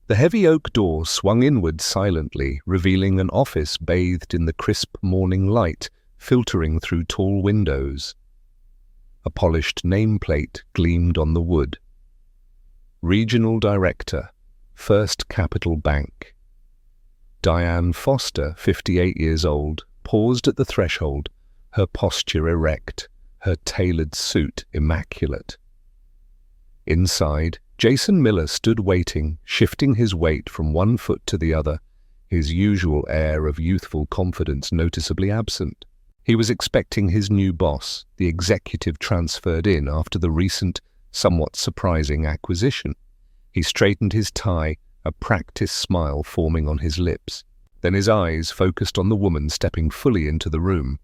The heavy oak door swung inward silently, revealing an office bathed in the crisp morning light filtering through tall windows. A polished nameplate gleamed on the wood. Regional Director, First Capital Bank. Diane Foster, 58 years old, paused at the threshold, her posture erect, her tailored suit immaculate. Inside, Jason Miller stood waiting, shifting his weight from one foot to the other, his usual air of youthful confidence noticeably absent. He was expecting his new boss, the executive transferred in after the recent, somewhat surprising acquisition. He straightened his tie, a practiced smile forming on his lips. Then his eyes focused on the woman stepping fully into the room.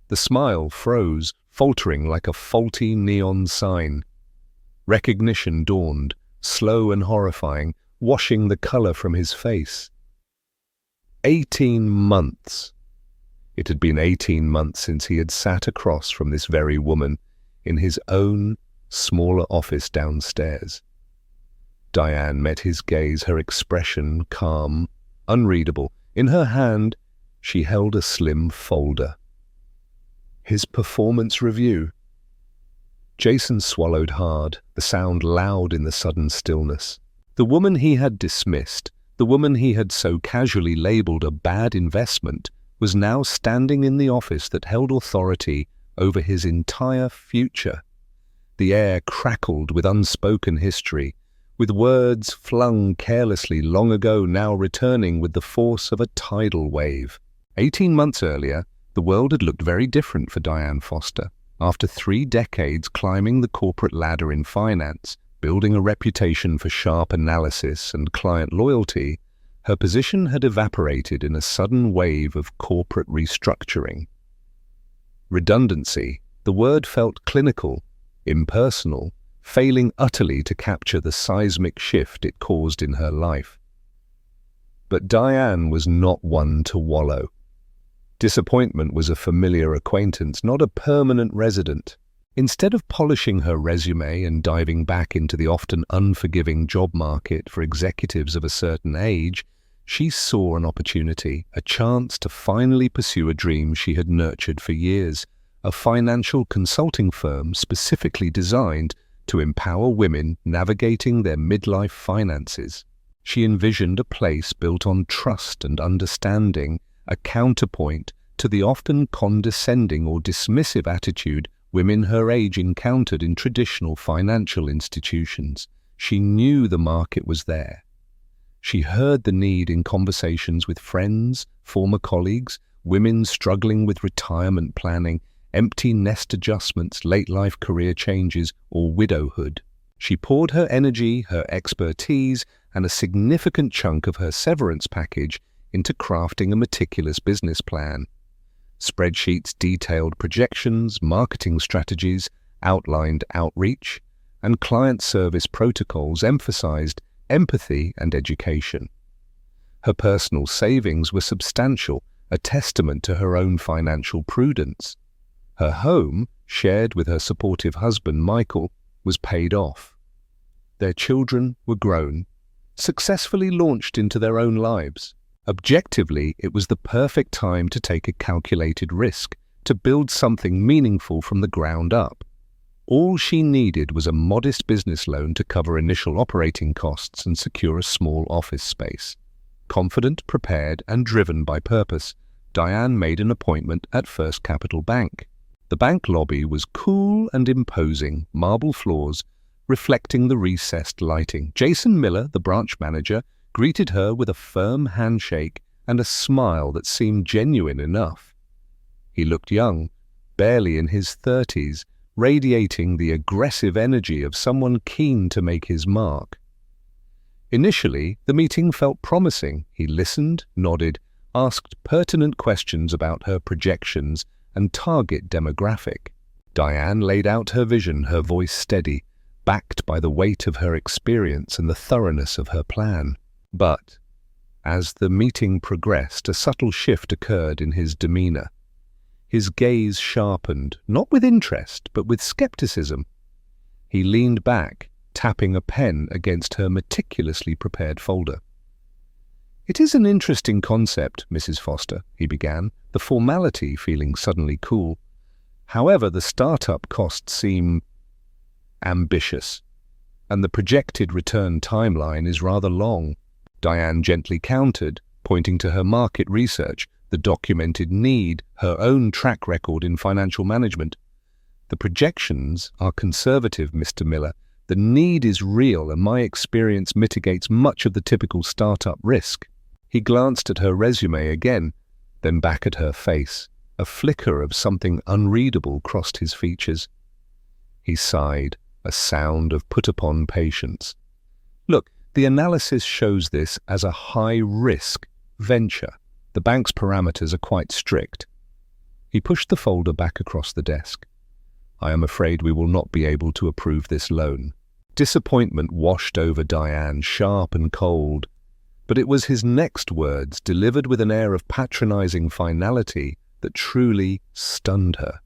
The smile froze, faltering like a faulty neon sign. Recognition dawned, slow and horrifying, washing the color from his face. 18 months. It had been 18 months since he had sat across from this very woman in his own, smaller office downstairs. Diane met his gaze, her expression calm, unreadable. In her hand, she held a slim folder. His performance review. Jason swallowed hard, the sound loud in the sudden stillness. The woman he had dismissed, the woman he had so casually labeled a bad investment, was now standing in the office that held authority over his entire future. The air crackled with unspoken history, with words flung carelessly long ago now returning with the force of a tidal wave. 18 months earlier, the world had looked very different for Diane Foster. After 3 decades climbing the corporate ladder in finance, building a reputation for sharp analysis and client loyalty, her position had evaporated in a sudden wave of corporate restructuring. Redundancy, the word felt clinical, impersonal, failing utterly to capture the seismic shift it caused in her life. But Diane was not one to wallow. Disappointment was a familiar acquaintance, not a permanent resident. Instead of polishing her resume and diving back into the often unforgiving job market for executives of a certain age, she saw an opportunity, a chance to finally pursue a dream she had nurtured for years, a financial consulting firm specifically designed to empower women navigating their midlife finances. She envisioned a place built on trust and understanding, a counterpoint to the often condescending or dismissive attitude women her age encountered in traditional financial institutions. She knew the market was there. She heard the need in conversations with friends, former colleagues, women struggling with retirement planning, empty nest adjustments, late-life career changes, or widowhood. She poured her energy, her expertise, and a significant chunk of her severance package into crafting a meticulous business plan. Spreadsheets detailed projections, marketing strategies, outlined outreach, and client service protocols emphasized empathy and education. Her personal savings were substantial, a testament to her own financial prudence. Her home, shared with her supportive husband Michael, was paid off. Their children were grown, successfully launched into their own lives. Objectively, it was the perfect time to take a calculated risk, to build something meaningful from the ground up. All she needed was a modest business loan to cover initial operating costs and secure a small office space. Confident, prepared, and driven by purpose, Diane made an appointment at First Capital Bank. The bank lobby was cool and imposing, marble floors reflecting the recessed lighting. Jason Miller, the branch manager, greeted her with a firm handshake and a smile that seemed genuine enough. He looked young, barely in his 30s, radiating the aggressive energy of someone keen to make his mark. Initially, the meeting felt promising. He listened, nodded, asked pertinent questions about her projections and target demographic. Diane laid out her vision, her voice steady, backed by the weight of her experience and the thoroughness of her plan. But, as the meeting progressed, a subtle shift occurred in his demeanor. His gaze sharpened, not with interest, but with skepticism. He leaned back, tapping a pen against her meticulously prepared folder. "It is an interesting concept, Mrs. Foster," he began, the formality feeling suddenly cool. "However, the startup costs seem ambitious, and the projected return timeline is rather long." Diane gently countered, pointing to her market research, the documented need, her own track record in financial management. "The projections are conservative, Mr. Miller. The need is real, and my experience mitigates much of the typical startup risk." He glanced at her resume again, then back at her face. A flicker of something unreadable crossed his features. He sighed, a sound of put-upon patience. "Look, the analysis shows this as a high-risk venture. The bank's parameters are quite strict." He pushed the folder back across the desk. "I am afraid we will not be able to approve this loan." Disappointment washed over Diane, sharp and cold. But it was his next words, delivered with an air of patronizing finality, that truly stunned her.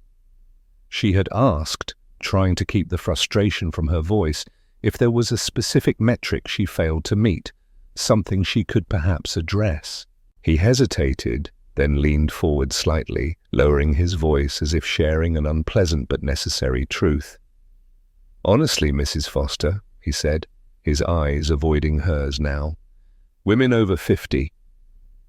She had asked, trying to keep the frustration from her voice, if there was a specific metric she failed to meet, something she could perhaps address. He hesitated, then leaned forward slightly, lowering his voice as if sharing an unpleasant but necessary truth. "Honestly, Mrs. Foster," he said, his eyes avoiding hers now, "women over 50,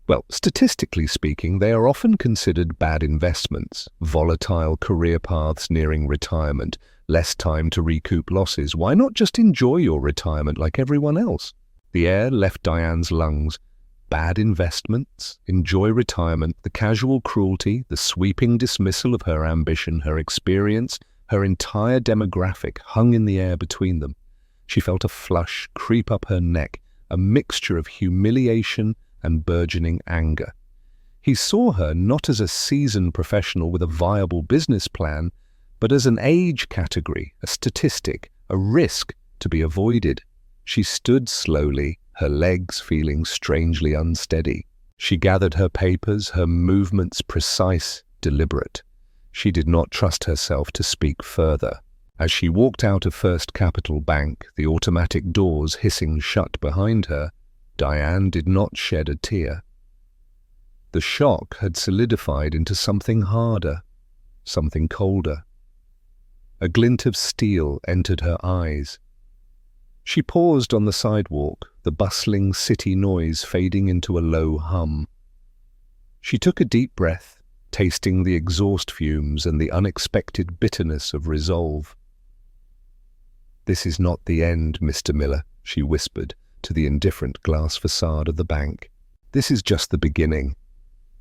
well, statistically speaking, they are often considered bad investments, volatile career paths nearing retirement, less time to recoup losses. Why not just enjoy your retirement like everyone else?" The air left Diane's lungs. Bad investments, enjoy retirement, the casual cruelty, the sweeping dismissal of her ambition, her experience, her entire demographic hung in the air between them. She felt a flush creep up her neck, a mixture of humiliation and burgeoning anger. He saw her not as a seasoned professional with a viable business plan, but as an age category, a statistic, a risk to be avoided. She stood slowly, her legs feeling strangely unsteady. She gathered her papers, her movements precise, deliberate. She did not trust herself to speak further. As she walked out of First Capital Bank, the automatic doors hissing shut behind her, Diane did not shed a tear. The shock had solidified into something harder, something colder. A glint of steel entered her eyes. She paused on the sidewalk, the bustling city noise fading into a low hum. She took a deep breath, tasting the exhaust fumes and the unexpected bitterness of resolve. "This is not the end, Mr. Miller," she whispered to the indifferent glass facade of the bank. "This is just the beginning."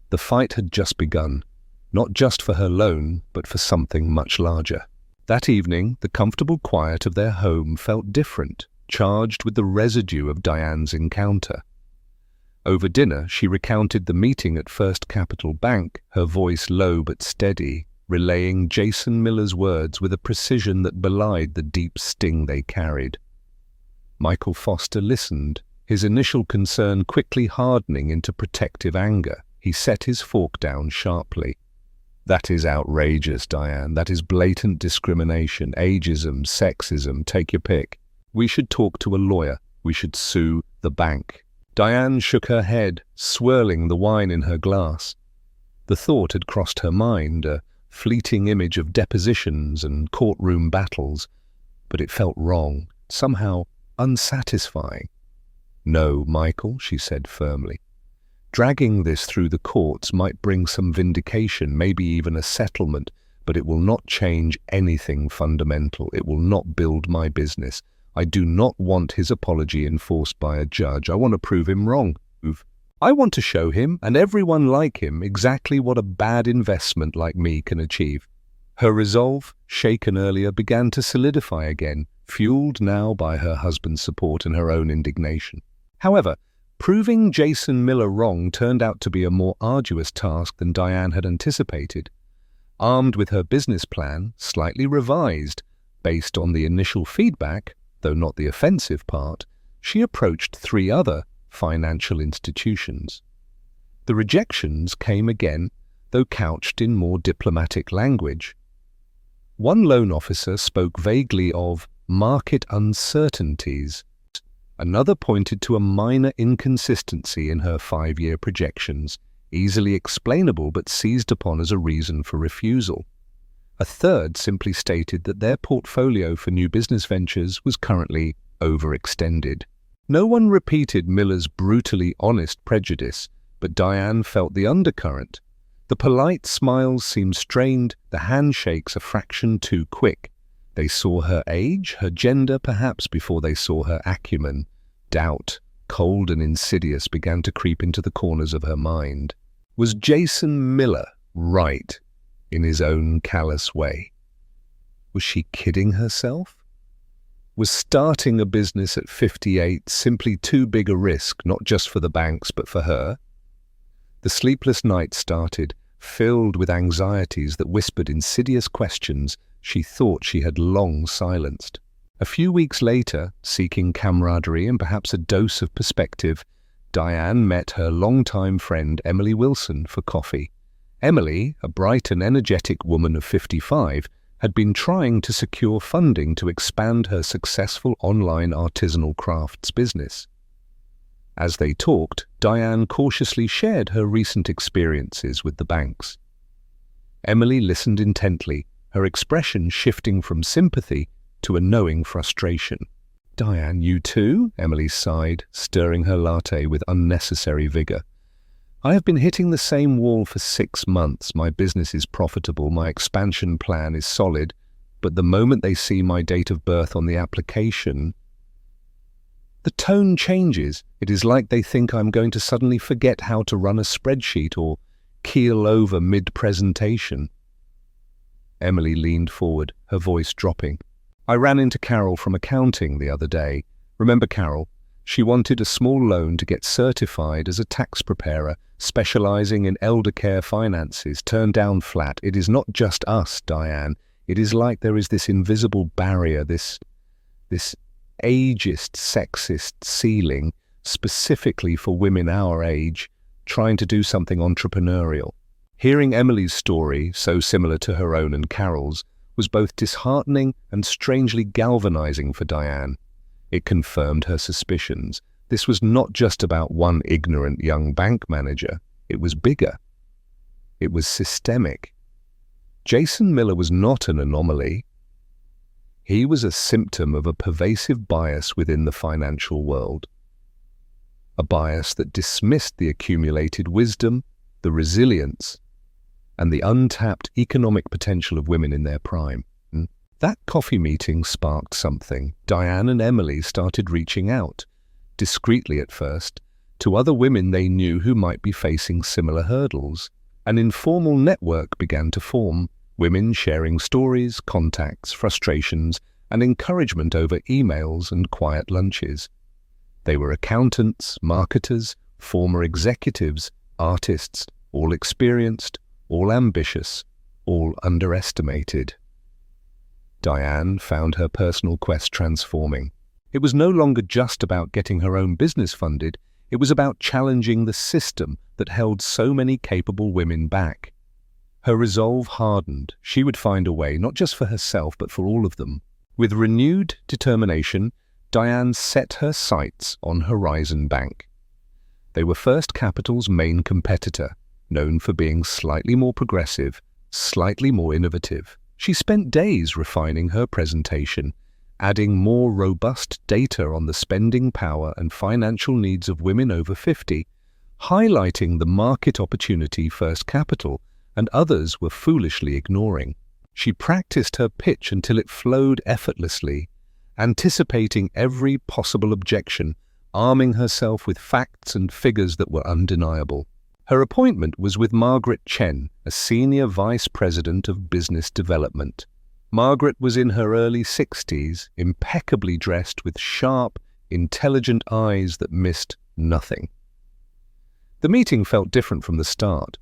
The fight had just begun, not just for her loan, but for something much larger. That evening, the comfortable quiet of their home felt different, charged with the residue of Diane's encounter. Over dinner, she recounted the meeting at First Capital Bank, her voice low but steady, relaying Jason Miller's words with a precision that belied the deep sting they carried. Michael Foster listened, his initial concern quickly hardening into protective anger. He set his fork down sharply. "That is outrageous, Diane. That is blatant discrimination, ageism, sexism, take your pick. We should talk to a lawyer. We should sue the bank." Diane shook her head, swirling the wine in her glass. The thought had crossed her mind, a fleeting image of depositions and courtroom battles, but it felt wrong, somehow unsatisfying. "No, Michael," she said firmly. "Dragging this through the courts might bring some vindication, maybe even a settlement, but it will not change anything fundamental. It will not build my business. I do not want his apology enforced by a judge. I want to prove him wrong. I want to show him, and everyone like him, exactly what a bad investment like me can achieve." Her resolve, shaken earlier, began to solidify again, fueled now by her husband's support and her own indignation. However, proving Jason Miller wrong turned out to be a more arduous task than Diane had anticipated. Armed with her business plan, slightly revised, based on the initial feedback, though not the offensive part, she approached 3 other financial institutions. The rejections came again, though couched in more diplomatic language. One loan officer spoke vaguely of market uncertainties. Another pointed to a minor inconsistency in her 5-year projections, easily explainable but seized upon as a reason for refusal. A third simply stated that their portfolio for new business ventures was currently overextended. No one repeated Miller's brutally honest prejudice, but Diane felt the undercurrent. The polite smiles seemed strained, the handshakes a fraction too quick. They saw her age, her gender, perhaps before they saw her acumen. Doubt, cold and insidious, began to creep into the corners of her mind. Was Jason Miller right in his own callous way? Was she kidding herself? Was starting a business at 58 simply too big a risk, not just for the banks but for her? The sleepless night started, filled with anxieties that whispered insidious questions she thought she had long silenced. A few weeks later, seeking camaraderie and perhaps a dose of perspective, Diane met her longtime friend Emily Wilson for coffee. Emily, a bright and energetic woman of 55, had been trying to secure funding to expand her successful online artisanal crafts business. As they talked, Diane cautiously shared her recent experiences with the banks. Emily listened intently, her expression shifting from sympathy to a knowing frustration. "Diane, you too?" Emily sighed, stirring her latte with unnecessary vigor. "I have been hitting the same wall for 6 months. My business is profitable, my expansion plan is solid, but the moment they see my date of birth on the application, the tone changes. It is like they think I'm going to suddenly forget how to run a spreadsheet or keel over mid-presentation." Emily leaned forward, her voice dropping. "I ran into Carol from accounting the other day. Remember Carol? She wanted a small loan to get certified as a tax preparer, specializing in elder care finances, turned down flat. It is not just us, Diane. It is like there is this invisible barrier, this ageist, sexist ceiling, specifically for women our age, trying to do something entrepreneurial." Hearing Emily's story, so similar to her own and Carol's, was both disheartening and strangely galvanizing for Diane. It confirmed her suspicions. This was not just about one ignorant young bank manager. It was bigger. It was systemic. Jason Miller was not an anomaly. He was a symptom of a pervasive bias within the financial world. A bias that dismissed the accumulated wisdom, the resilience, and the untapped economic potential of women in their prime. That coffee meeting sparked something. Diane and Emily started reaching out, discreetly at first, to other women they knew who might be facing similar hurdles. An informal network began to form, women sharing stories, contacts, frustrations, and encouragement over emails and quiet lunches. They were accountants, marketers, former executives, artists, all experienced, all ambitious, all underestimated. Diane found her personal quest transforming. It was no longer just about getting her own business funded, it was about challenging the system that held so many capable women back. Her resolve hardened. She would find a way, not just for herself, but for all of them. With renewed determination, Diane set her sights on Horizon Bank. They were First Capital's main competitor, known for being slightly more progressive, slightly more innovative. She spent days refining her presentation, adding more robust data on the spending power and financial needs of women over 50, highlighting the market opportunity First Capital and others were foolishly ignoring. She practiced her pitch until it flowed effortlessly, anticipating every possible objection, arming herself with facts and figures that were undeniable. Her appointment was with Margaret Chen, a senior vice president of business development. Margaret was in her early 60s, impeccably dressed with sharp, intelligent eyes that missed nothing. The meeting felt different from the start.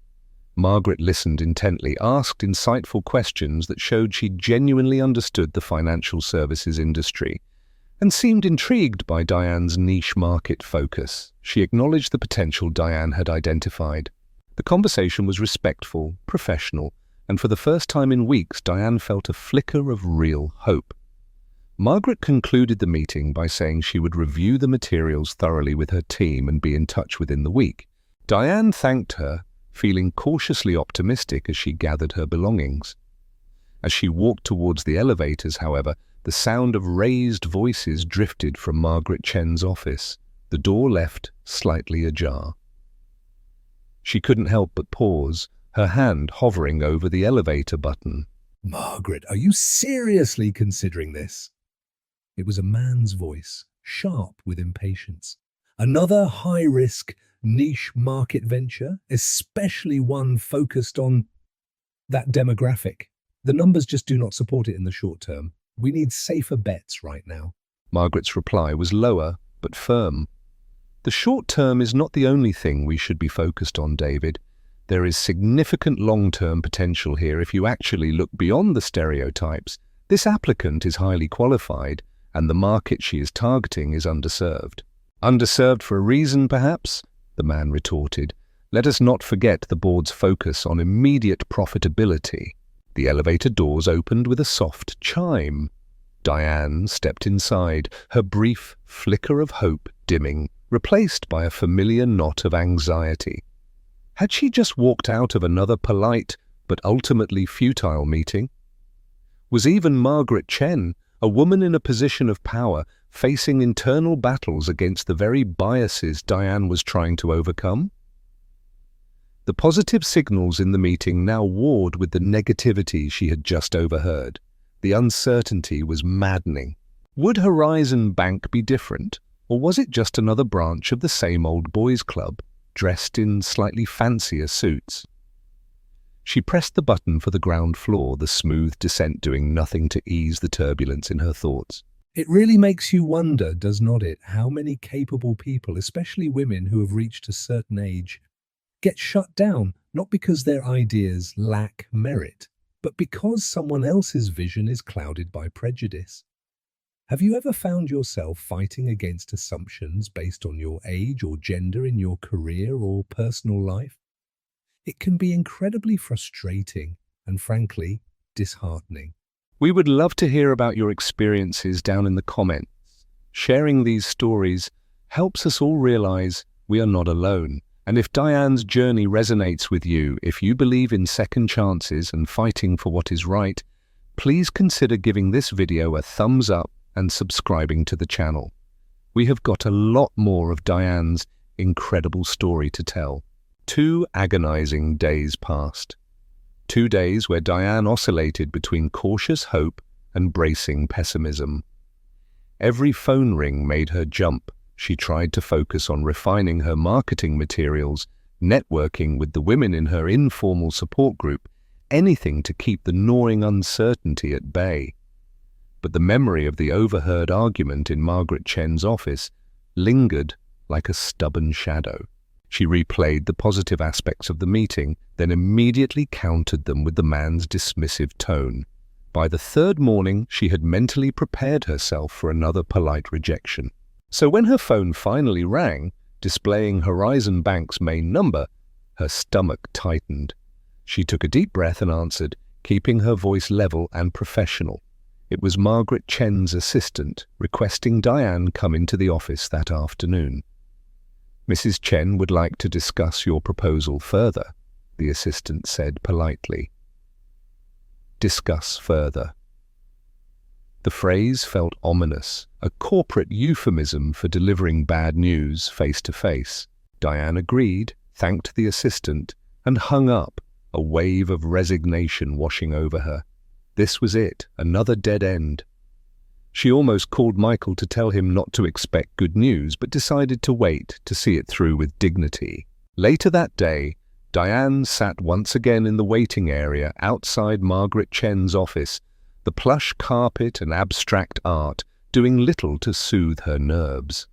Margaret listened intently, asked insightful questions that showed she genuinely understood the financial services industry, and seemed intrigued by Diane's niche market focus. She acknowledged the potential Diane had identified. The conversation was respectful, professional, and for the first time in weeks, Diane felt a flicker of real hope. Margaret concluded the meeting by saying she would review the materials thoroughly with her team and be in touch within the week. Diane thanked her, feeling cautiously optimistic as she gathered her belongings. As she walked towards the elevators, however, the sound of raised voices drifted from Margaret Chen's office, the door left slightly ajar. She couldn't help but pause, her hand hovering over the elevator button. Margaret, are you seriously considering this? It was a man's voice, sharp with impatience. Another high-risk, niche market venture, especially one focused on that demographic. The numbers just do not support it in the short term. We need safer bets right now. Margaret's reply was lower, but firm. The short term is not the only thing we should be focused on, David. There is significant long-term potential here if you actually look beyond the stereotypes. This applicant is highly qualified, and the market she is targeting is underserved. Underserved for a reason, perhaps? The man retorted. Let us not forget the board's focus on immediate profitability. The elevator doors opened with a soft chime. Diane stepped inside, her brief flicker of hope dimming, replaced by a familiar knot of anxiety. Had she just walked out of another polite but ultimately futile meeting? Was even Margaret Chen, a woman in a position of power, facing internal battles against the very biases Diane was trying to overcome? The positive signals in the meeting now warred with the negativity she had just overheard. The uncertainty was maddening. Would Horizon Bank be different, or was it just another branch of the same old boys' club, dressed in slightly fancier suits? She pressed the button for the ground floor, the smooth descent doing nothing to ease the turbulence in her thoughts. It really makes you wonder, does not it, how many capable people, especially women who have reached a certain age, get shut down, not because their ideas lack merit, but because someone else's vision is clouded by prejudice. Have you ever found yourself fighting against assumptions based on your age or gender in your career or personal life? It can be incredibly frustrating and, frankly, disheartening. We would love to hear about your experiences down in the comments. Sharing these stories helps us all realize we are not alone. And if Diane's journey resonates with you, if you believe in second chances and fighting for what is right, please consider giving this video a thumbs up and subscribing to the channel. We have got a lot more of Diane's incredible story to tell. 2 agonizing days passed. 2 days where Diane oscillated between cautious hope and bracing pessimism. Every phone ring made her jump. She tried to focus on refining her marketing materials, networking with the women in her informal support group, anything to keep the gnawing uncertainty at bay. But the memory of the overheard argument in Margaret Chen's office lingered like a stubborn shadow. She replayed the positive aspects of the meeting, then immediately countered them with the man's dismissive tone. By the 3rd morning, she had mentally prepared herself for another polite rejection. So when her phone finally rang, displaying Horizon Bank's main number, her stomach tightened. She took a deep breath and answered, keeping her voice level and professional. It was Margaret Chen's assistant, requesting Diane come into the office that afternoon. Mrs. Chen would like to discuss your proposal further, the assistant said politely. Discuss further. The phrase felt ominous, a corporate euphemism for delivering bad news face to face. Diane agreed, thanked the assistant, and hung up, a wave of resignation washing over her. This was it, another dead end. She almost called Michael to tell him not to expect good news, but decided to wait to see it through with dignity. Later that day, Diane sat once again in the waiting area outside Margaret Chen's office, the plush carpet and abstract art doing little to soothe her nerves.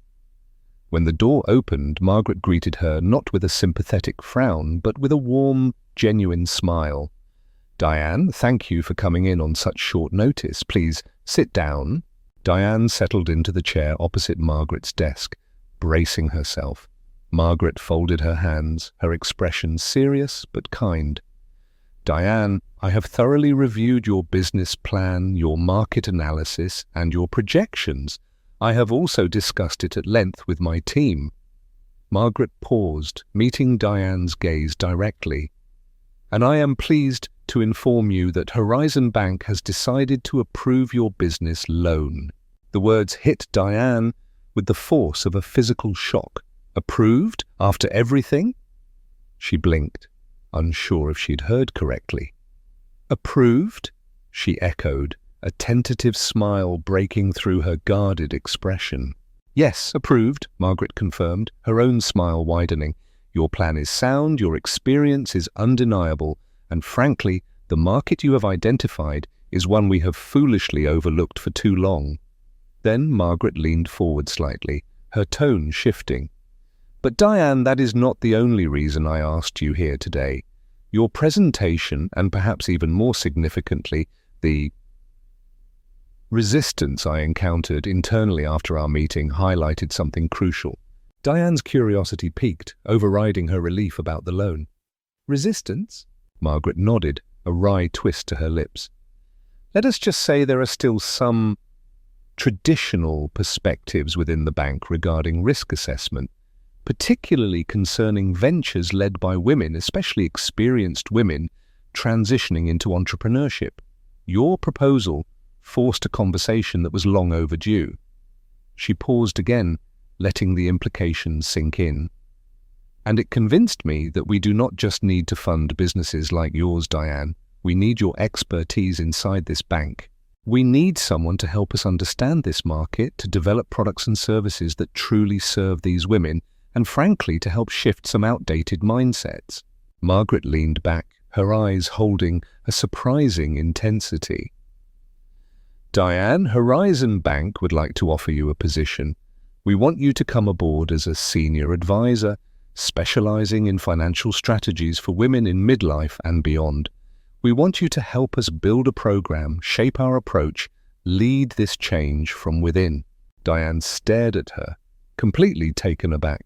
When the door opened, Margaret greeted her not with a sympathetic frown, but with a warm, genuine smile. Diane, thank you for coming in on such short notice. Please sit down. Diane settled into the chair opposite Margaret's desk, bracing herself. Margaret folded her hands, her expression serious but kind. Diane, I have thoroughly reviewed your business plan, your market analysis, and your projections. I have also discussed it at length with my team. Margaret paused, meeting Diane's gaze directly. And I am pleased to inform you that Horizon Bank has decided to approve your business loan. The words hit Diane with the force of a physical shock. Approved? After everything? She blinked, unsure if she'd heard correctly. Approved? She echoed, a tentative smile breaking through her guarded expression. Yes, approved, Margaret confirmed, her own smile widening. Your plan is sound, your experience is undeniable, and frankly, the market you have identified is one we have foolishly overlooked for too long. Then Margaret leaned forward slightly, her tone shifting. But Diane, that is not the only reason I asked you here today. Your presentation, and perhaps even more significantly, the resistance I encountered internally after our meeting highlighted something crucial. Diane's curiosity piqued, overriding her relief about the loan. Resistance? Margaret nodded, a wry twist to her lips. Let us just say there are still some traditional perspectives within the bank regarding risk assessment, particularly concerning ventures led by women, especially experienced women, transitioning into entrepreneurship. Your proposal forced a conversation that was long overdue. She paused again, letting the implications sink in. And it convinced me that we do not just need to fund businesses like yours, Diane. We need your expertise inside this bank. We need someone to help us understand this market, to develop products and services that truly serve these women, and frankly, to help shift some outdated mindsets. Margaret leaned back, her eyes holding a surprising intensity. Diane, Horizon Bank would like to offer you a position. We want you to come aboard as a senior advisor, specializing in financial strategies for women in midlife and beyond. We want you to help us build a program, shape our approach, lead this change from within. Diane stared at her, completely taken aback.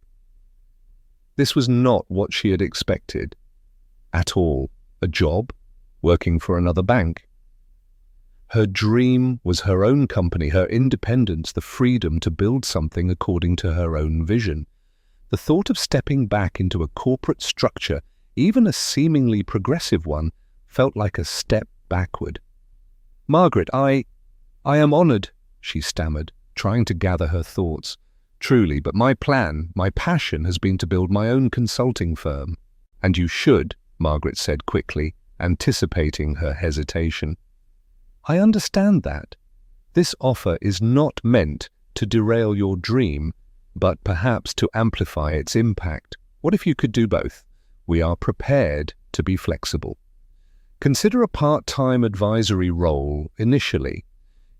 This was not what she had expected. At all. A job, working for another bank. Her dream was her own company, her independence, the freedom to build something according to her own vision. The thought of stepping back into a corporate structure, even a seemingly progressive one, felt like a step backward. Margaret, I am honored, she stammered, trying to gather her thoughts. Truly, but my plan, my passion has been to build my own consulting firm. And you should, Margaret said quickly, anticipating her hesitation. I understand that. This offer is not meant to derail your dream, but perhaps to amplify its impact. What if you could do both? We are prepared to be flexible. Consider a part-time advisory role initially.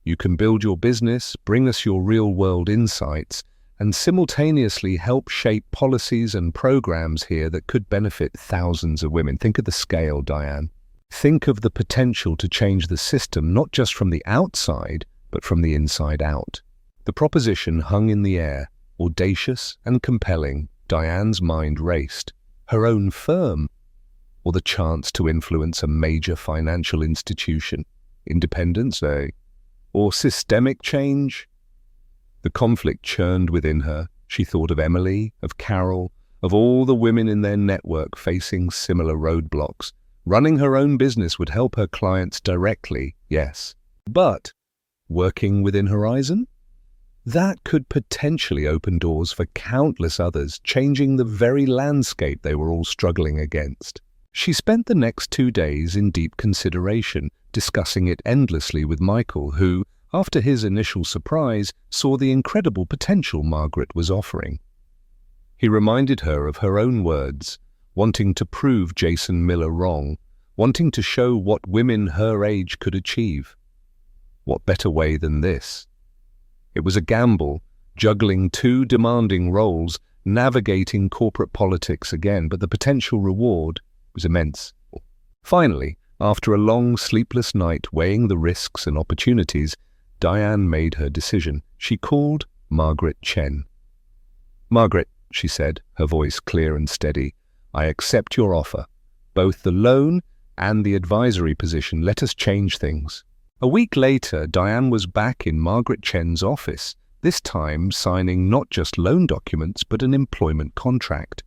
You can build your business, bring us your real-world insights, and simultaneously help shape policies and programs here that could benefit thousands of women. Think of the scale, Diane. Think of the potential to change the system, not just from the outside, but from the inside out. The proposition hung in the air, audacious and compelling. Diane's mind raced. Her own firm, or the chance to influence a major financial institution? Independence, or systemic change? The conflict churned within her. She thought of Emily, of Carol, of all the women in their network facing similar roadblocks. Running her own business would help her clients directly, yes. But working within Horizon? That could potentially open doors for countless others, changing the very landscape they were all struggling against. She spent the next 2 days in deep consideration, discussing it endlessly with Michael, who, after his initial surprise, saw the incredible potential Margaret was offering. He reminded her of her own words, wanting to prove Jason Miller wrong, wanting to show what women her age could achieve. What better way than this? It was a gamble, juggling 2 demanding roles, navigating corporate politics again, but the potential reward was immense. Finally, after a long, sleepless night weighing the risks and opportunities, Diane made her decision. She called Margaret Chen. Margaret, she said, her voice clear and steady, I accept your offer, both the loan and the advisory position. Let us change things." A week later, Diane was back in Margaret Chen's office, this time signing not just loan documents but an employment contract.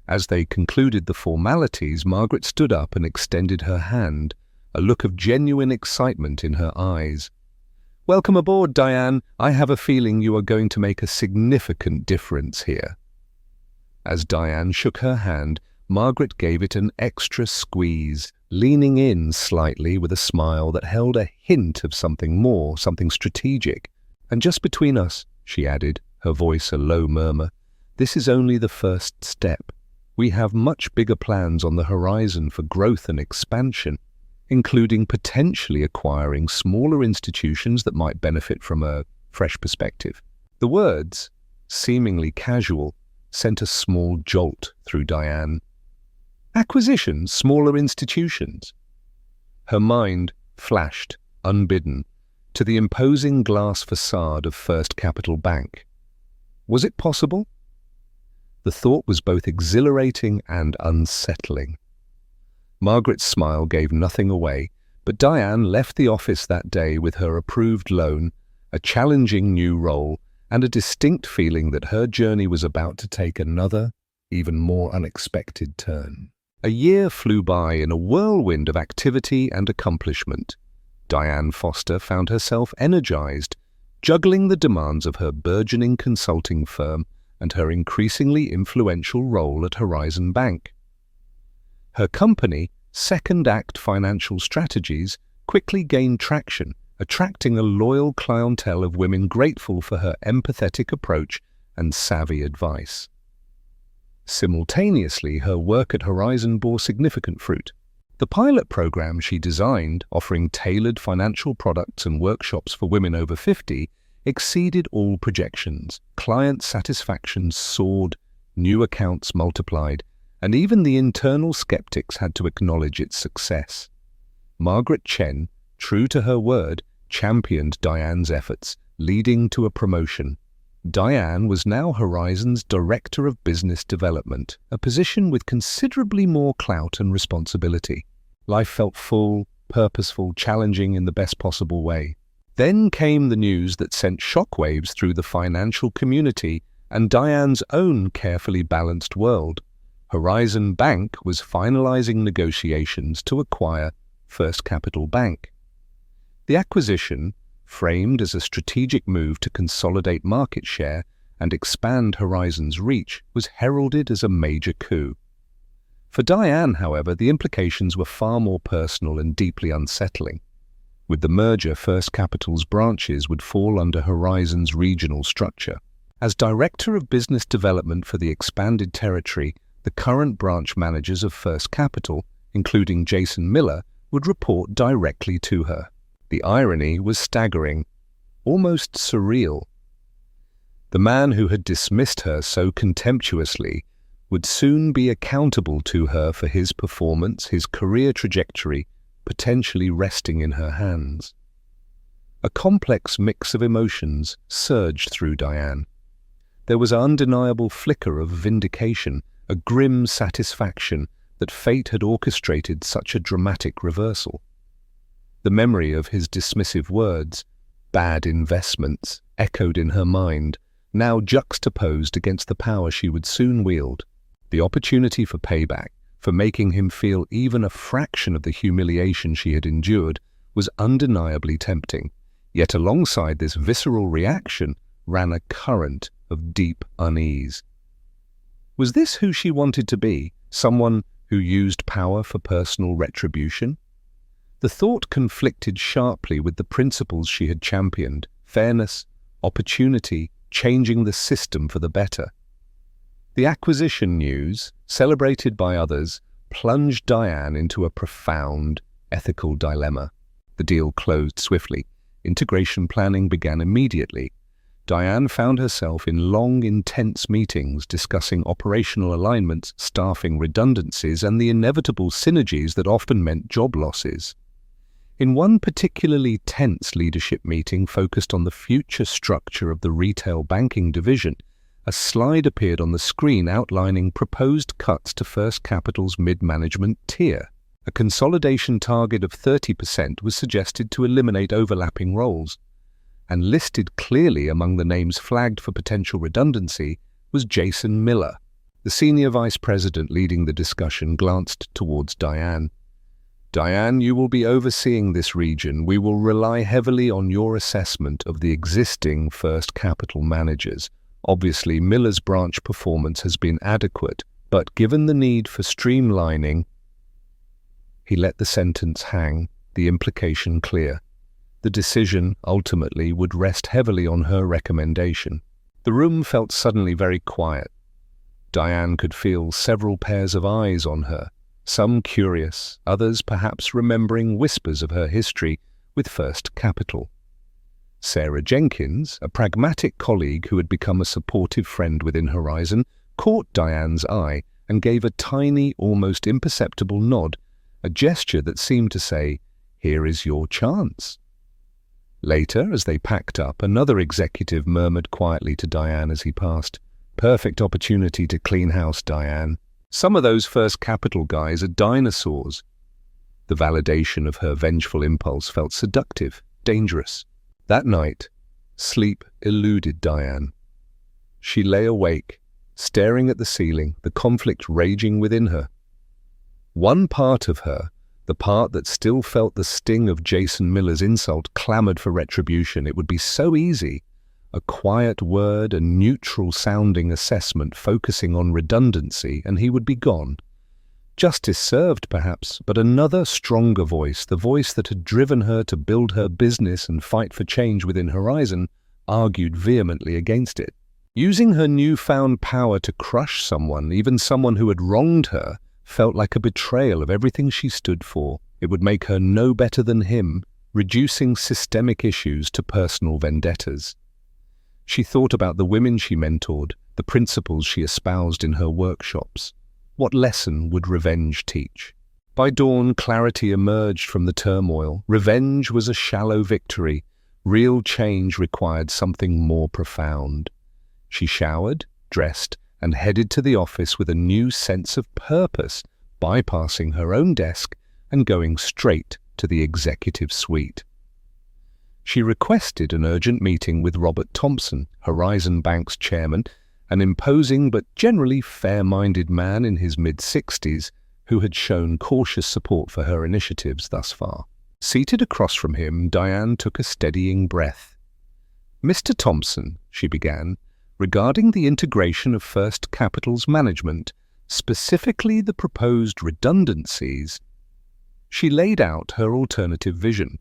As they concluded the formalities, Margaret stood up and extended her hand, a look of genuine excitement in her eyes. "Welcome aboard, Diane. I have a feeling you are going to make a significant difference here." As Diane shook her hand, Margaret gave it an extra squeeze, leaning in slightly with a smile that held a hint of something more, something strategic. "And just between us," she added, her voice a low murmur, "this is only the first step. We have much bigger plans on the horizon for growth and expansion, including potentially acquiring smaller institutions that might benefit from a fresh perspective." The words, seemingly casual, sent a small jolt through Diane. Acquisitions, smaller institutions. Her mind flashed, unbidden, to the imposing glass facade of First Capital Bank. Was it possible? The thought was both exhilarating and unsettling. Margaret's smile gave nothing away, but Diane left the office that day with her approved loan, a challenging new role, and a distinct feeling that her journey was about to take another, even more unexpected turn. A year flew by in a whirlwind of activity and accomplishment. Diane Foster found herself energized, juggling the demands of her burgeoning consulting firm and her increasingly influential role at Horizon Bank. Her company, Second Act Financial Strategies, quickly gained traction, attracting a loyal clientele of women grateful for her empathetic approach and savvy advice. Simultaneously, her work at Horizon bore significant fruit. The pilot program she designed, offering tailored financial products and workshops for women over 50, exceeded all projections. Client satisfaction soared, new accounts multiplied, and even the internal skeptics had to acknowledge its success. Margaret Chen, true to her word, championed Diane's efforts, leading to a promotion. Diane was now Horizon's Director of Business Development, a position with considerably more clout and responsibility. Life felt full, purposeful, challenging in the best possible way. Then came the news that sent shockwaves through the financial community and Diane's own carefully balanced world. Horizon Bank was finalizing negotiations to acquire First Capital Bank. The acquisition, framed as a strategic move to consolidate market share and expand Horizon's reach, was heralded as a major coup. For Diane, however, the implications were far more personal and deeply unsettling. With the merger, First Capital's branches would fall under Horizon's regional structure. As Director of Business Development for the expanded territory, the current branch managers of First Capital, including Jason Miller, would report directly to her. The irony was staggering, almost surreal. The man who had dismissed her so contemptuously would soon be accountable to her for his performance, his career trajectory, potentially resting in her hands. A complex mix of emotions surged through Diane. There was an undeniable flicker of vindication, a grim satisfaction that fate had orchestrated such a dramatic reversal. The memory of his dismissive words, "bad investments," echoed in her mind, now juxtaposed against the power she would soon wield. The opportunity for payback, for making him feel even a fraction of the humiliation she had endured, was undeniably tempting. Yet alongside this visceral reaction ran a current of deep unease. Was this who she wanted to be, someone who used power for personal retribution? The thought conflicted sharply with the principles she had championed: fairness, opportunity, changing the system for the better. The acquisition news, celebrated by others, plunged Diane into a profound ethical dilemma. The deal closed swiftly. Integration planning began immediately. Diane found herself in long, intense meetings discussing operational alignments, staffing redundancies, and the inevitable synergies that often meant job losses. In one particularly tense leadership meeting focused on the future structure of the retail banking division, a slide appeared on the screen outlining proposed cuts to First Capital's mid-management tier. A consolidation target of 30% was suggested to eliminate overlapping roles, and listed clearly among the names flagged for potential redundancy was Jason Miller. The senior vice president leading the discussion glanced towards Diane. "Diane, you will be overseeing this region. We will rely heavily on your assessment of the existing First Capital managers. Obviously, Miller's branch performance has been adequate, but given the need for streamlining..." He let the sentence hang, the implication clear. The decision, ultimately, would rest heavily on her recommendation. The room felt suddenly very quiet. Diane could feel several pairs of eyes on her, some curious, others perhaps remembering whispers of her history with First Capital. Sarah Jenkins, a pragmatic colleague who had become a supportive friend within Horizon, caught Diane's eye and gave a tiny, almost imperceptible nod, a gesture that seemed to say, "Here is your chance." Later, as they packed up, another executive murmured quietly to Diane as he passed, "Perfect opportunity to clean house, Diane. Some of those First Capital guys are dinosaurs." The validation of her vengeful impulse felt seductive, dangerous. That night, sleep eluded Diane. She lay awake, staring at the ceiling, the conflict raging within her. One part of her, the part that still felt the sting of Jason Miller's insult, clamored for retribution. It would be so easy. A quiet word, a neutral-sounding assessment focusing on redundancy, and he would be gone. Justice served, perhaps, but another, stronger voice, the voice that had driven her to build her business and fight for change within Horizon, argued vehemently against it. Using her newfound power to crush someone, even someone who had wronged her, felt like a betrayal of everything she stood for. It would make her no better than him, reducing systemic issues to personal vendettas. She thought about the women she mentored, the principles she espoused in her workshops. What lesson would revenge teach? By dawn, clarity emerged from the turmoil. Revenge was a shallow victory. Real change required something more profound. She showered, dressed, and headed to the office with a new sense of purpose, bypassing her own desk and going straight to the executive suite. She requested an urgent meeting with Robert Thompson, Horizon Bank's chairman, an imposing but generally fair-minded man in his mid-60s who had shown cautious support for her initiatives thus far. Seated across from him, Diane took a steadying breath. "Mr. Thompson," she began, "regarding the integration of First Capital's management, specifically the proposed redundancies," she laid out her alternative vision.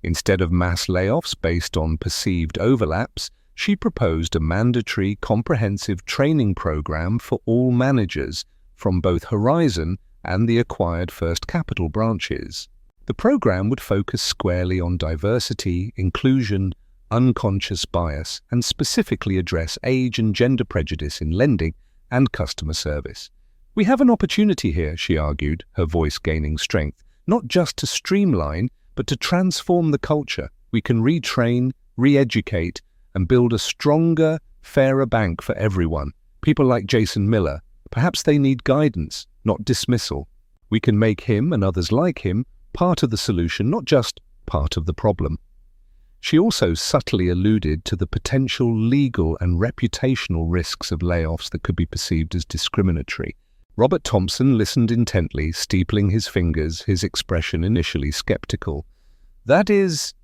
Instead of mass layoffs based on perceived overlaps, she proposed a mandatory, comprehensive training program for all managers from both Horizon and the acquired First Capital branches. The program would focus squarely on diversity, inclusion, unconscious bias, and specifically address age and gender prejudice in lending and customer service. "We have an opportunity here," she argued, her voice gaining strength, "not just to streamline, but to transform the culture. We can retrain, re-educate, and build a stronger, fairer bank for everyone. People like Jason Miller, perhaps they need guidance, not dismissal. We can make him and others like him part of the solution, not just part of the problem." She also subtly alluded to the potential legal and reputational risks of layoffs that could be perceived as discriminatory. Robert Thompson listened intently, steepling his fingers, his expression initially skeptical. "That is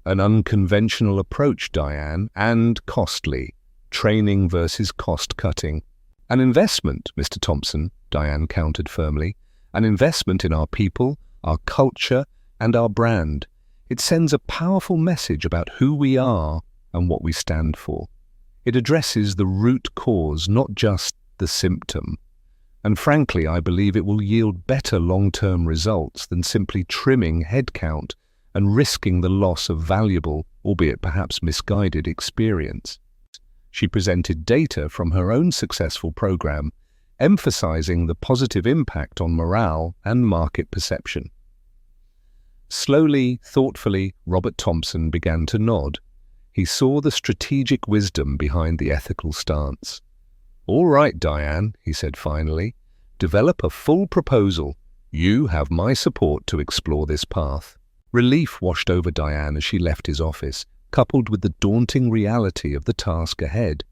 an unconventional approach, Diane, and costly. Training versus cost-cutting. An investment, Mr. Thompson," Diane countered firmly. "An investment in our people, our culture, and our brand. It sends a powerful message about who we are and what we stand for. It addresses the root cause, not just the symptom. And frankly, I believe it will yield better long-term results than simply trimming headcount and risking the loss of valuable, albeit perhaps misguided, experience." She presented data from her own successful program, emphasizing the positive impact on morale and market perception. Slowly, thoughtfully, Robert Thompson began to nod. He saw the strategic wisdom behind the ethical stance. "All right, Diane," he said finally. "Develop a full proposal. You have my support to explore this path." Relief washed over Diane as she left his office, coupled with the daunting reality of the task ahead.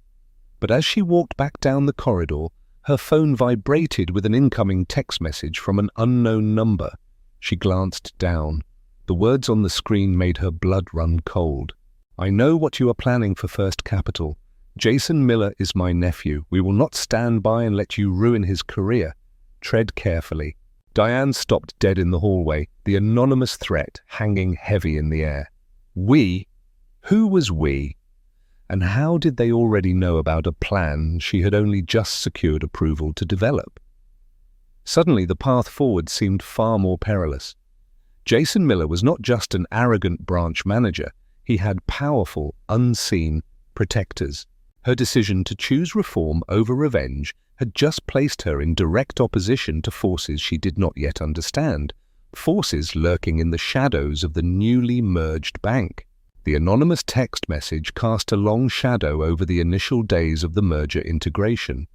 But as she walked back down the corridor, her phone vibrated with an incoming text message from an unknown number. She glanced down. The words on the screen made her blood run cold. "I know what you are planning for First Capital. Jason Miller is my nephew. We will not stand by and let you ruin his career. Tread carefully." Diane stopped dead in the hallway, the anonymous threat hanging heavy in the air. We? Who was we? And how did they already know about a plan she had only just secured approval to develop? Suddenly, the path forward seemed far more perilous. Jason Miller was not just an arrogant branch manager. He had powerful, unseen protectors. Her decision to choose reform over revenge had just placed her in direct opposition to forces she did not yet understand, forces lurking in the shadows of the newly merged bank. The anonymous text message cast a long shadow over the initial days of the merger integration.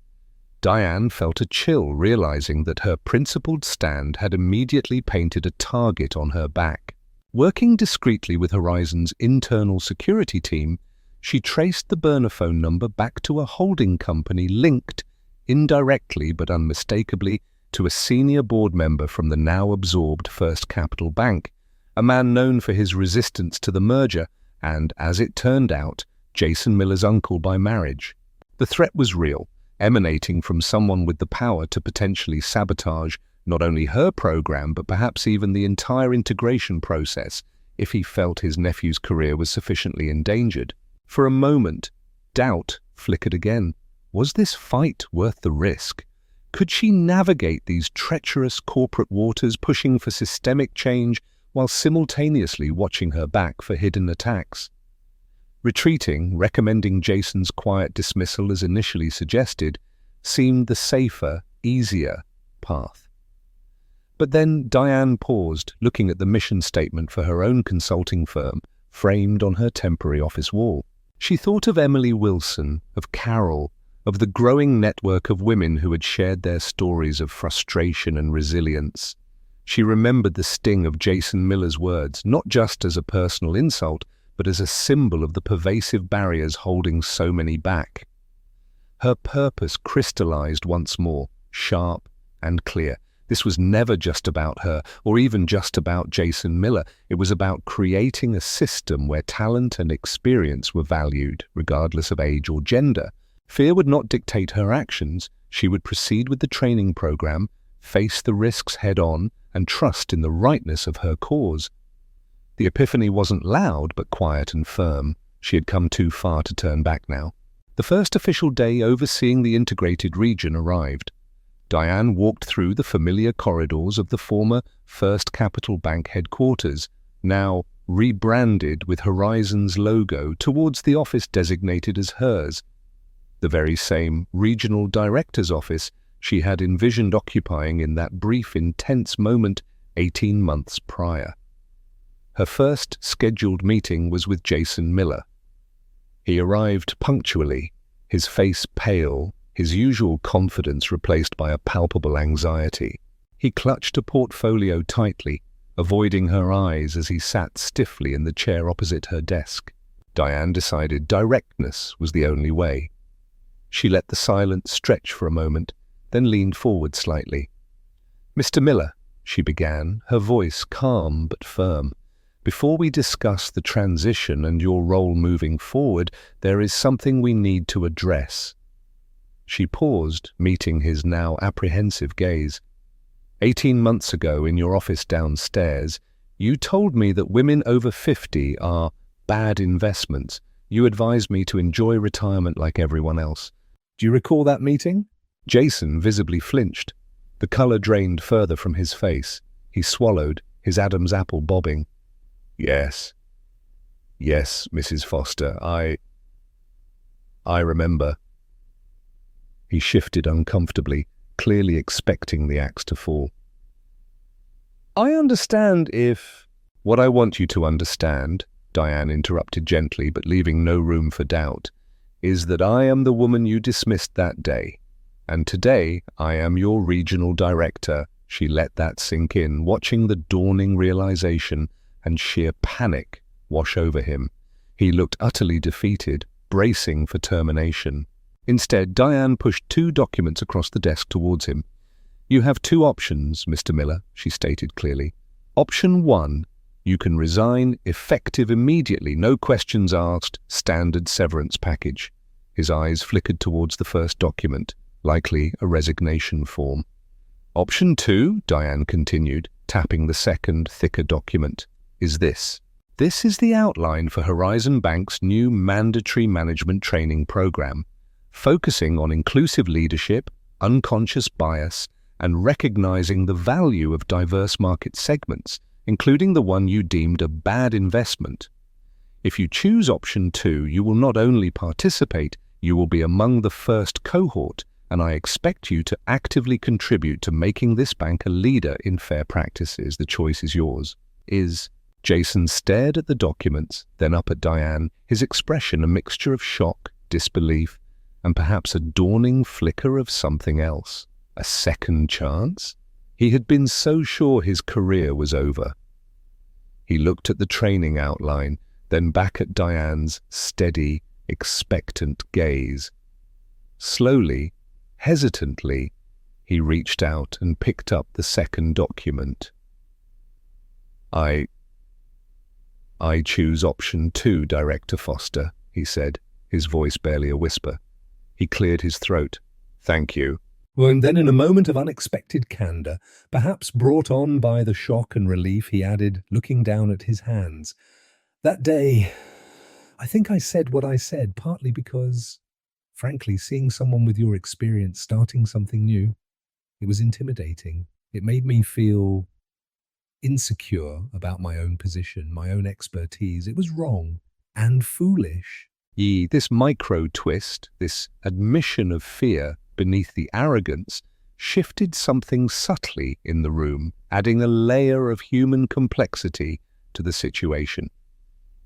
Diane felt a chill, realizing that her principled stand had immediately painted a target on her back. Working discreetly with Horizon's internal security team, she traced the burner phone number back to a holding company linked, indirectly but unmistakably, to a senior board member from the now absorbed First Capital Bank, a man known for his resistance to the merger and, as it turned out, Jason Miller's uncle by marriage. The threat was real, emanating from someone with the power to potentially sabotage not only her program but perhaps even the entire integration process if he felt his nephew's career was sufficiently endangered. For a moment, doubt flickered again. Was this fight worth the risk? Could she navigate these treacherous corporate waters, pushing for systemic change while simultaneously watching her back for hidden attacks? Retreating, recommending Jason's quiet dismissal as initially suggested, seemed the safer, easier path. But then Diane paused, looking at the mission statement for her own consulting firm, framed on her temporary office wall. She thought of Emily Wilson, of Carol, of the growing network of women who had shared their stories of frustration and resilience. She remembered the sting of Jason Miller's words, not just as a personal insult, but as a symbol of the pervasive barriers holding so many back. Her purpose crystallized once more, sharp and clear. This was never just about her, or even just about Jason Miller. It was about creating a system where talent and experience were valued, regardless of age or gender. Fear would not dictate her actions. She would proceed with the training program, face the risks head-on, and trust in the rightness of her cause. The epiphany wasn't loud, but quiet and firm. She had come too far to turn back now. The first official day overseeing the integrated region arrived. Diane walked through the familiar corridors of the former First Capital Bank headquarters, now rebranded with Horizon's logo, towards the office designated as hers, the very same regional director's office she had envisioned occupying in that brief, intense moment 18 months prior. Her first scheduled meeting was with Jason Miller. He arrived punctually, his face pale, his usual confidence replaced by a palpable anxiety. He clutched a portfolio tightly, avoiding her eyes as he sat stiffly in the chair opposite her desk. Diane decided directness was the only way. She let the silence stretch for a moment, then leaned forward slightly. "Mr. Miller," she began, her voice calm but firm, "before we discuss the transition and your role moving forward, there is something we need to address." She paused, meeting his now apprehensive gaze. 18 months ago, in your office downstairs, you told me that women over 50 are bad investments. You advised me to enjoy retirement like everyone else. Do you recall that meeting? Jason visibly flinched. The color drained further from his face. He swallowed, his Adam's apple bobbing. Yes, Mrs. Foster, I remember. He shifted uncomfortably, clearly expecting the axe to fall. I understand if... What I want you to understand, Diane interrupted gently but leaving no room for doubt, is that I am the woman you dismissed that day, and today I am your regional director She let that sink in, watching the dawning realization and sheer panic wash over him. He looked utterly defeated, bracing for termination. Instead, Diane pushed 2 documents across the desk towards him. "You have 2 options, Mr. Miller," she stated clearly. "Option 1, you can resign, effective immediately, no questions asked, standard severance package." His eyes flickered towards the first document, likely a resignation form. "Option 2, Diane continued, tapping the second, thicker document, "is this. This is the outline for Horizon Bank's new mandatory management training program, focusing on inclusive leadership, unconscious bias, and recognizing the value of diverse market segments, including the one you deemed a bad investment. If you choose option 2, you will not only participate, you will be among the first cohort, and I expect you to actively contribute to making this bank a leader in fair practices. The choice is yours." Jason stared at the documents, then up at Diane, his expression a mixture of shock, disbelief, and perhaps a dawning flicker of something else. A second chance? He had been so sure his career was over. He looked at the training outline, then back at Diane's steady, expectant gaze. Slowly, hesitantly, he reached out and picked up the second document. I choose option 2, Director Foster," he said, his voice barely a whisper. He cleared his throat. "Thank you." Well, and then in a moment of unexpected candor, perhaps brought on by the shock and relief, he added, looking down at his hands, "That day, I think I said what I said, partly because, frankly, seeing someone with your experience starting something new, it was intimidating. It made me feel insecure about my own position, my own expertise. It was wrong and foolish." This micro twist, this admission of fear beneath the arrogance, shifted something subtly in the room, adding a layer of human complexity to the situation.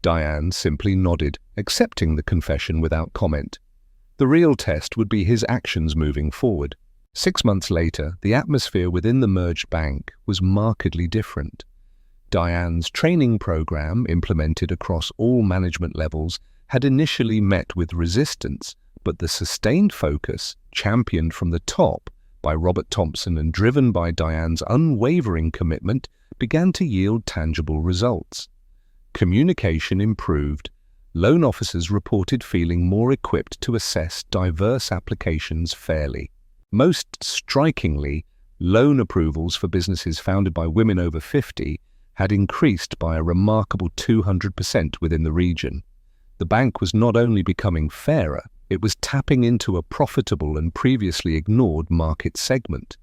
Diane simply nodded, accepting the confession without comment. The real test would be his actions moving forward. 6 months later, the atmosphere within the merged bank was markedly different. Diane's training program, implemented across all management levels, had initially met with resistance, but the sustained focus, championed from the top by Robert Thompson and driven by Diane's unwavering commitment, began to yield tangible results. Communication improved. Loan officers reported feeling more equipped to assess diverse applications fairly. Most strikingly, loan approvals for businesses founded by women over 50 had increased by a remarkable 200% within the region. The bank was not only becoming fairer, it was tapping into a profitable and previously ignored market segment.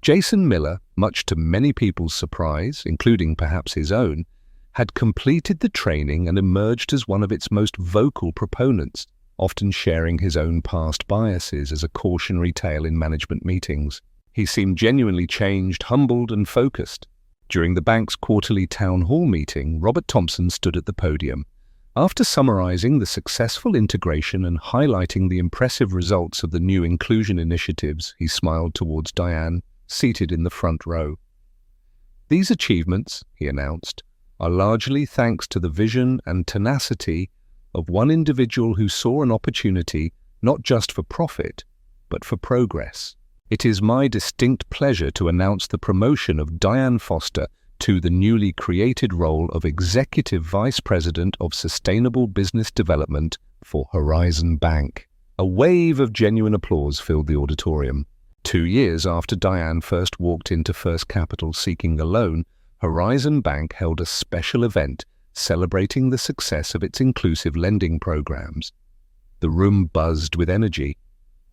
Jason Miller, much to many people's surprise, including perhaps his own, had completed the training and emerged as one of its most vocal proponents, often sharing his own past biases as a cautionary tale in management meetings. He seemed genuinely changed, humbled, and focused. During the bank's quarterly town hall meeting, Robert Thompson stood at the podium. After summarizing the successful integration and highlighting the impressive results of the new inclusion initiatives, he smiled towards Diane, seated in the front row. "These achievements," he announced, "are largely thanks to the vision and tenacity of one individual who saw an opportunity not just for profit, but for progress. It is my distinct pleasure to announce the promotion of Diane Foster to the newly created role of Executive Vice President of Sustainable Business Development for Horizon Bank." A wave of genuine applause filled the auditorium. 2 years after Diane first walked into First Capital seeking a loan, Horizon Bank held a special event celebrating the success of its inclusive lending programs. The room buzzed with energy.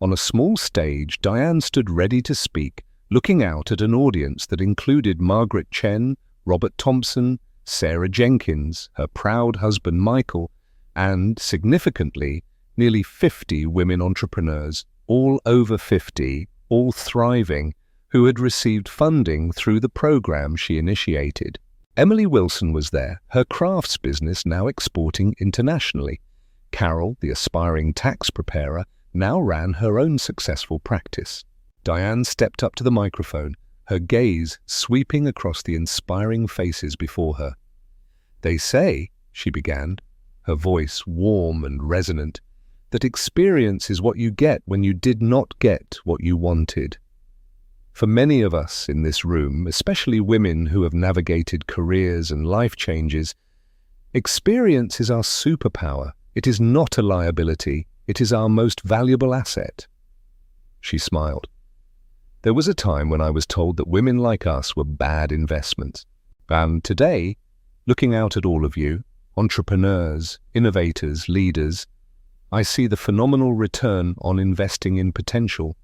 On a small stage, Diane stood ready to speak, looking out at an audience that included Margaret Chen, Robert Thompson, Sarah Jenkins, her proud husband Michael, and, significantly, nearly 50 women entrepreneurs, all over 50, all thriving, who had received funding through the program she initiated. Emily Wilson was there, her crafts business now exporting internationally. Carol, the aspiring tax preparer, now ran her own successful practice. Diane stepped up to the microphone, her gaze sweeping across the inspiring faces before her. "They say," she began, her voice warm and resonant, "that experience is what you get when you did not get what you wanted." For many of us in this room, especially women who have navigated careers and life changes, experience is our superpower. It is not a liability. It is our most valuable asset. She smiled. "There was a time when I was told that women like us were bad investments. And today, looking out at all of you, entrepreneurs, innovators, leaders, I see the phenomenal return on investing in potential,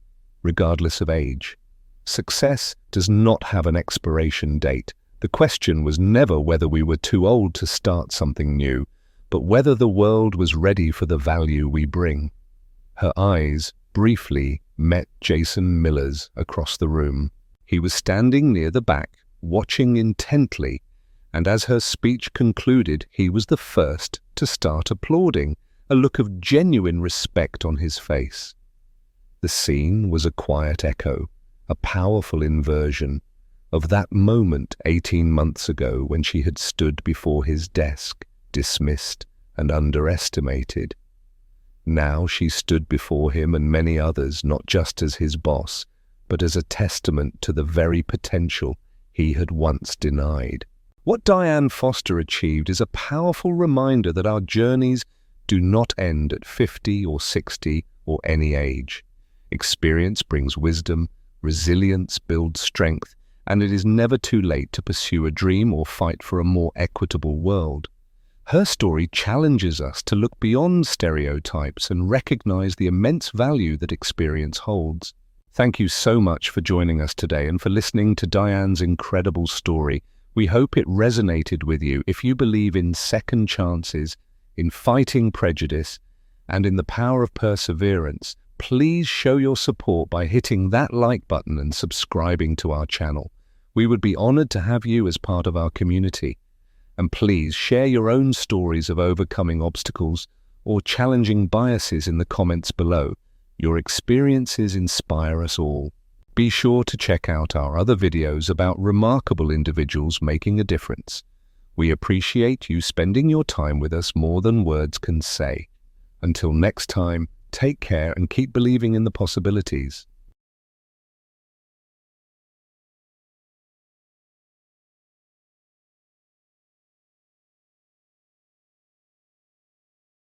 regardless of age. Success does not have an expiration date. The question was never whether we were too old to start something new, but whether the world was ready for the value we bring." Her eyes briefly met Jason Miller's across the room. He was standing near the back, watching intently, and as her speech concluded, he was the first to start applauding, a look of genuine respect on his face. The scene was a quiet echo, a powerful inversion of that moment 18 months ago when she had stood before his desk, dismissed and underestimated. Now she stood before him and many others, not just as his boss, but as a testament to the very potential he had once denied. What Diane Foster achieved is a powerful reminder that our journeys do not end at 50 or 60 or any age. Experience brings wisdom, resilience builds strength, and it is never too late to pursue a dream or fight for a more equitable world. Her story challenges us to look beyond stereotypes and recognize the immense value that experience holds. Thank you so much for joining us today and for listening to Diane's incredible story. We hope it resonated with you. If you believe in second chances, in fighting prejudice, and in the power of perseverance, please show your support by hitting that like button and subscribing to our channel. We would be honored to have you as part of our community. And please share your own stories of overcoming obstacles or challenging biases in the comments below. Your experiences inspire us all. Be sure to check out our other videos about remarkable individuals making a difference. We appreciate you spending your time with us more than words can say. Until next time, take care and keep believing in the possibilities.